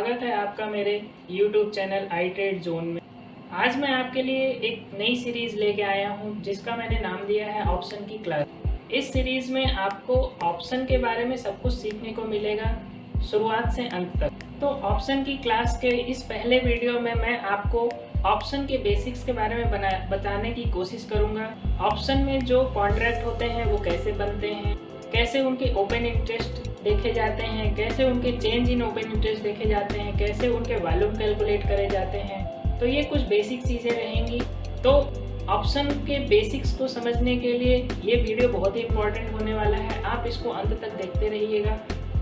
स्वागत है आपका मेरे YouTube चैनल आई ट्रेड जोन में। आज मैं आपके लिए एक नई सीरीज़ लेके आया हूँ जिसका मैंने नाम दिया है ऑप्शन की क्लास। इस सीरीज़ में आपको ऑप्शन के बारे में सब कुछ सीखने को मिलेगा शुरुआत से अंत तक। तो ऑप्शन की क्लास के इस पहले वीडियो में मैं आपको ऑप्शन के बेसिक्स के बारे में बताने की कोशिश करूँगा। ऑप्शन में जो कॉन्ट्रैक्ट होते हैं वो कैसे बनते हैं, कैसे उनके ओपन इंटरेस्ट देखे जाते हैं, कैसे उनके चेंज इन ओपन इंटरेस्ट देखे जाते हैं, कैसे उनके वॉल्यूम कैलकुलेट करे जाते हैं। तो ये कुछ बेसिक चीज़ें रहेंगी। तो ऑप्शन के बेसिक्स को समझने के लिए ये वीडियो बहुत ही इंपॉर्टेंट होने वाला है। आप इसको अंत तक देखते रहिएगा,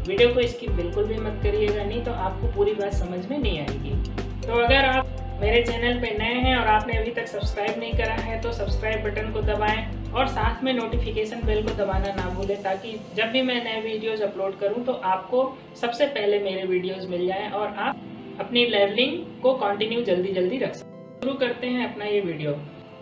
वीडियो को स्किप बिल्कुल भी मत करिएगा, नहीं तो आपको पूरी बात समझ में नहीं आएगी। तो अगर आप मेरे चैनल पे नए हैं और आपने अभी तक सब्सक्राइब नहीं करा है तो सब्सक्राइब बटन को दबाएं और साथ में नोटिफिकेशन बेल को दबाना ना भूलें, ताकि जब भी मैं नए वीडियोस अपलोड करूं तो आपको सबसे पहले मेरे वीडियोस मिल जाएं और आप अपनी लर्निंग को कंटिन्यू जल्दी रख सकें। शुरू करते हैं अपना ये वीडियो।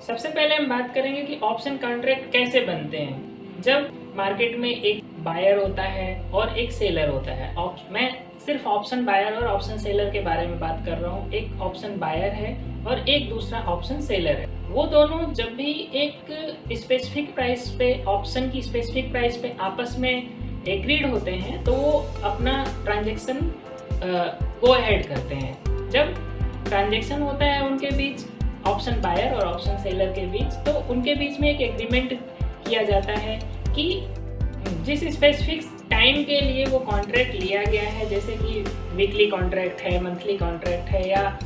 सबसे पहले हम बात करेंगे कि ऑप्शन कॉन्ट्रैक्ट कैसे बनते हैं। जब मार्केट में एक बायर होता है और एक सेलर होता है, मैं सिर्फ ऑप्शन बायर और ऑप्शन सेलर के बारे में बात कर रहा हूँ। एक ऑप्शन बायर है और एक दूसरा ऑप्शन सेलर है। वो दोनों जब भी एक स्पेसिफिक प्राइस पे, ऑप्शन की स्पेसिफिक प्राइस पे आपस में एग्रीड होते हैं तो वो अपना ट्रांजेक्शन गो अहेड करते हैं। जब ट्रांजेक्शन होता है उनके बीच, ऑप्शन बायर और ऑप्शन सेलर के बीच, तो उनके बीच में एक एग्रीमेंट किया जाता है कि जिस स्पेसिफिक टाइम के लिए वो कॉन्ट्रैक्ट लिया गया है, जैसे कि वीकली कॉन्ट्रैक्ट है, मंथली कॉन्ट्रैक्ट है या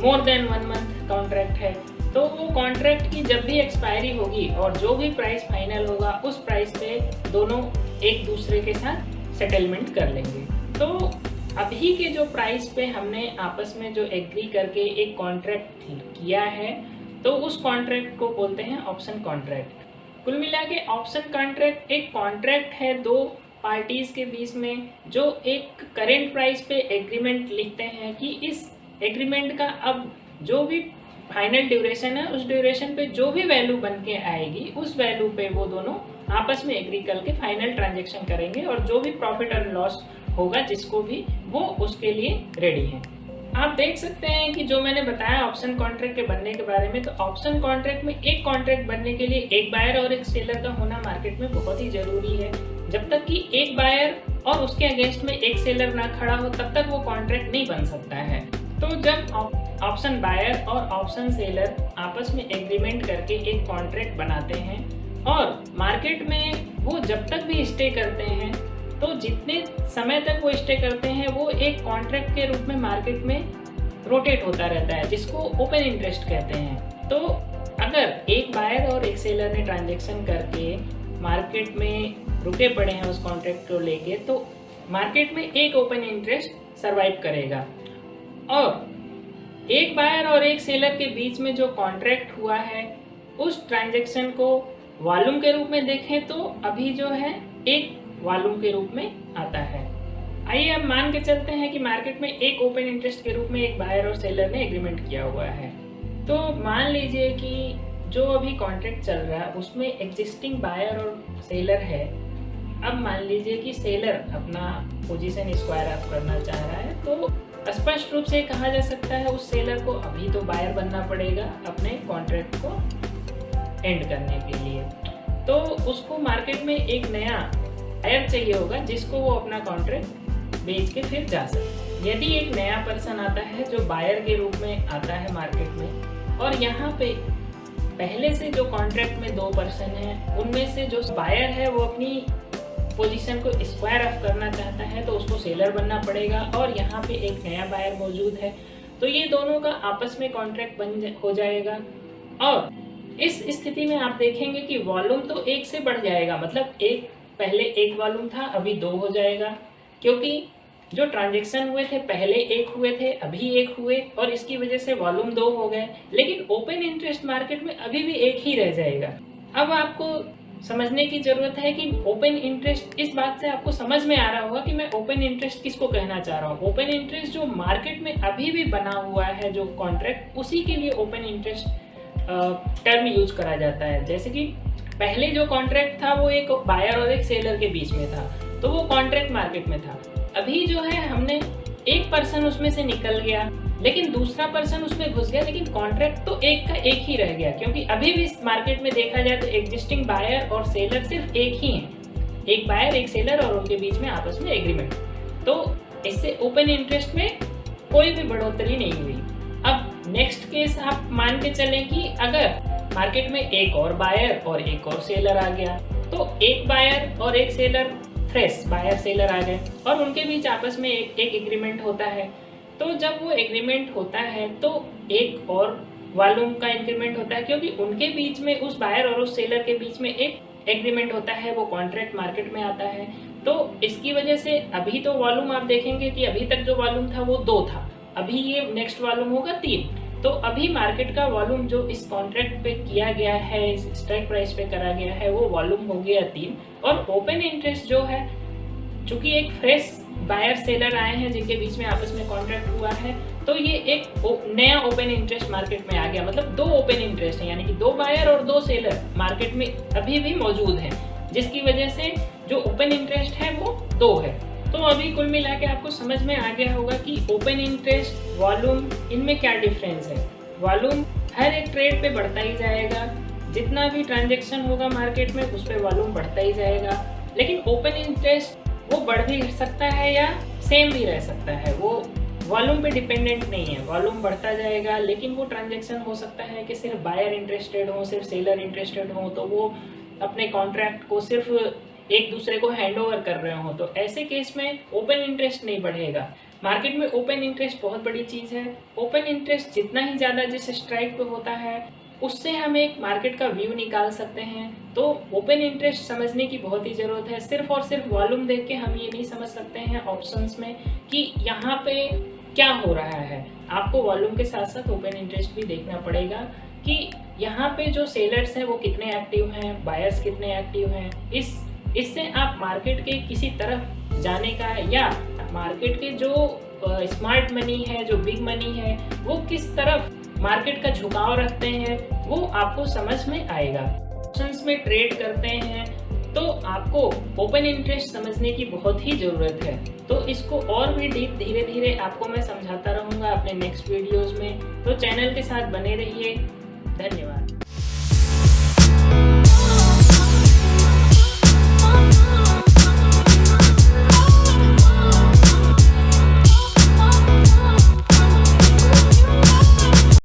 मोर देन 1 मंथ कॉन्ट्रैक्ट है, तो वो कॉन्ट्रैक्ट की जब भी एक्सपायरी होगी और जो भी प्राइस फाइनल होगा उस प्राइस पे दोनों एक दूसरे के साथ सेटलमेंट कर लेंगे। तो अभी के जो प्राइस पे हमने आपस में जो एग्री करके एक कॉन्ट्रैक्ट किया है तो उस कॉन्ट्रैक्ट को बोलते हैं ऑप्शन कॉन्ट्रैक्ट। कुल मिला के ऑप्शन कॉन्ट्रैक्ट एक कॉन्ट्रैक्ट है दो पार्टीज के बीच में जो एक करेंट प्राइस पे एग्रीमेंट लिखते हैं कि इस एग्रीमेंट का अब जो भी फाइनल ड्यूरेशन है उस ड्यूरेशन पे जो भी वैल्यू बन के आएगी उस वैल्यू पे वो दोनों आपस में एग्री करके फाइनल ट्रांजेक्शन करेंगे और जो भी प्रॉफिट और लॉस होगा जिसको भी, वो उसके लिए रेडी है। आप देख सकते हैं कि जो मैंने बताया ऑप्शन कॉन्ट्रैक्ट के बनने के बारे में, तो ऑप्शन कॉन्ट्रैक्ट में एक कॉन्ट्रैक्ट बनने के लिए एक बायर और एक सेलर का होना मार्केट में बहुत ही जरूरी है। जब तक कि एक बायर और उसके अगेंस्ट में एक सेलर ना खड़ा हो तब तक वो कॉन्ट्रैक्ट नहीं बन सकता है। तो जब ऑप्शन बायर और ऑप्शन सेलर आपस में एग्रीमेंट करके एक कॉन्ट्रैक्ट बनाते हैं और मार्केट में वो जब तक भी स्टे करते हैं, तो जितने समय तक वो स्टे करते हैं वो एक कॉन्ट्रैक्ट के रूप में मार्केट में रोटेट होता रहता है, जिसको ओपन इंटरेस्ट कहते हैं। तो अगर एक बायर और एक सेलर ने ट्रांजेक्शन करके मार्केट में रुके पड़े हैं उस कॉन्ट्रैक्ट को लेके, तो मार्केट में एक ओपन इंटरेस्ट सरवाइव करेगा। और एक बायर और एक सेलर के बीच में जो कॉन्ट्रैक्ट हुआ है उस ट्रांजेक्शन को वॉल्यूम के रूप में देखें तो अभी जो है एक वॉल्यूम के रूप में आता है। आइए अब मान के चलते हैं कि मार्केट में एक ओपन इंटरेस्ट के रूप में एक बायर और सेलर ने एग्रीमेंट किया हुआ है। तो मान लीजिए कि जो अभी कॉन्ट्रैक्ट चल रहा है उसमें एग्जिस्टिंग बायर और सेलर है। अब मान लीजिए कि सेलर अपना पोजीशन स्क्वायर ऑफ करना चाह रहा है, तो स्पष्ट रूप से कहा जा सकता है उस सेलर को अभी तो बायर बनना पड़ेगा अपने कॉन्ट्रैक्ट को एंड करने के लिए। तो उसको मार्केट में एक नया बायर चाहिए होगा जिसको वो अपना कॉन्ट्रैक्ट बेच के फिर जा सके। यदि एक नया पर्सन आता है जो बायर के रूप में आता है मार्केट में, और यहाँ पे पहले से जो कॉन्ट्रैक्ट में 2 पर्सन हैं उनमें से जो बायर है वो अपनी पोजीशन को स्क्वायर ऑफ करना चाहता है, तो उसको सेलर बनना पड़ेगा और यहाँ पे एक नया बायर मौजूद है, तो ये दोनों का आपस में कॉन्ट्रैक्ट हो जाएगा। और इस स्थिति में आप देखेंगे कि वॉल्यूम तो एक से बढ़ जाएगा, मतलब एक पहले एक वॉल्यूम था अभी 2 हो जाएगा, क्योंकि जो ट्रांजेक्शन हुए थे पहले एक हुए थे अभी एक हुए और इसकी वजह से वॉल्यूम 2 हो गए, लेकिन ओपन इंटरेस्ट मार्केट में अभी भी एक ही रह जाएगा। अब आपको समझने की जरूरत है कि ओपन इंटरेस्ट, इस बात से आपको समझ में आ रहा होगा कि मैं ओपन इंटरेस्ट किसको कहना चाह रहा हूँ। ओपन इंटरेस्ट जो मार्केट में अभी भी बना हुआ है जो कॉन्ट्रैक्ट, उसी के लिए ओपन इंटरेस्ट टर्म यूज करा जाता है। जैसे कि पहले जो कॉन्ट्रैक्ट था वो एक बायर और एक सेलर के बीच में था, तो वो कॉन्ट्रैक्ट मार्केट में था। अभी जो है हमने एक पर्सन उसमें से निकल गया, लेकिन दूसरा पर्सन उसमें घुस गया, लेकिन कॉन्ट्रैक्ट तो एक का एक ही रह गया, क्योंकि अभी भी इस मार्केट में देखा जाए तो एग्जिस्टिंग बायर और सेलर सिर्फ एक ही है, एक बायर एक सेलर और उनके बीच में आपस में एग्रीमेंट। तो इससे ओपन इंटरेस्ट में कोई भी बढ़ोतरी नहीं हुई। अब नेक्स्ट केस आप मान के चलें कि अगर मार्केट में एक और बायर और एक और सेलर आ गया, तो एक बायर और एक सेलर फ्रेश बायर सेलर आ गए और उनके बीच आपस में एक एग्रीमेंट होता है। तो जब वो एग्रीमेंट होता है तो एक और वॉल्यूम का इंक्रीमेंट होता है, क्योंकि उनके बीच में उस बायर और उस सेलर के बीच में एक एग्रीमेंट होता है, वो कॉन्ट्रैक्ट मार्केट में आता है। तो इसकी वजह से अभी तो वॉल्यूम आप देखेंगे कि अभी तक जो वॉल्यूम था वो 2 था, अभी ये नेक्स्ट वॉल्यूम होगा 3। तो अभी मार्केट का वॉल्यूम जो इस कॉन्ट्रैक्ट पे किया गया है, इस स्ट्राइक प्राइस पे करा गया है, वो वॉल्यूम हो गया 3। और ओपन इंटरेस्ट जो है, चूंकि एक फ्रेश बायर सेलर आए हैं जिनके बीच में आपस में कॉन्ट्रैक्ट हुआ है, तो ये एक नया ओपन इंटरेस्ट मार्केट में आ गया। मतलब 2 ओपन इंटरेस्ट है, यानी कि 2 बायर और 2 सेलर मार्केट में अभी भी मौजूद हैं, जिसकी वजह से जो ओपन इंटरेस्ट है वो 2 है। तो अभी कुल मिला के आपको समझ में आ गया होगा कि ओपन इंटरेस्ट, वॉल्यूम, इनमें क्या डिफरेंस है। वॉल्यूम हर एक ट्रेड पे बढ़ता ही जाएगा, जितना भी ट्रांजैक्शन होगा मार्केट में उस पर वॉल्यूम बढ़ता ही जाएगा। लेकिन ओपन इंटरेस्ट वो बढ़ भी सकता है या सेम भी रह सकता है, वो वॉल्यूम पे डिपेंडेंट नहीं है। वॉल्यूम बढ़ता जाएगा, लेकिन वो ट्रांजैक्शन हो सकता है कि सिर्फ बायर इंटरेस्टेड हो, सिर्फ सेलर इंटरेस्टेड हो, तो वो अपने कॉन्ट्रैक्ट को सिर्फ एक दूसरे को हैंड ओवर कर रहे हो, तो ऐसे केस में ओपन इंटरेस्ट नहीं बढ़ेगा। मार्केट में ओपन इंटरेस्ट बहुत बड़ी चीज़ है। ओपन इंटरेस्ट जितना ही ज़्यादा जिस स्ट्राइक पे होता है, उससे हम एक मार्केट का व्यू निकाल सकते हैं। तो ओपन इंटरेस्ट समझने की बहुत ही ज़रूरत है। सिर्फ और सिर्फ वॉल्यूम देख के हम ये नहीं समझ सकते हैं ऑप्शंस में कि यहाँ पे क्या हो रहा है। आपको वॉल्यूम के साथ साथ ओपन इंटरेस्ट भी देखना पड़ेगा कि यहाँ पे जो सेलर्स हैं वो कितने एक्टिव हैं, बायर्स कितने एक्टिव हैं। इससे आप मार्केट के किसी तरफ जाने का या मार्केट के जो स्मार्ट मनी है, जो बिग मनी है, वो किस तरफ मार्केट का झुकाव रखते हैं, वो आपको समझ में आएगा। ऑप्शंस में ट्रेड करते हैं तो आपको ओपन इंटरेस्ट समझने की बहुत ही ज़रूरत है। तो इसको और भी डीप धीरे धीरे आपको मैं समझाता रहूँगा अपने नेक्स्ट वीडियोज़ में। तो चैनल के साथ बने रहिए। धन्यवाद।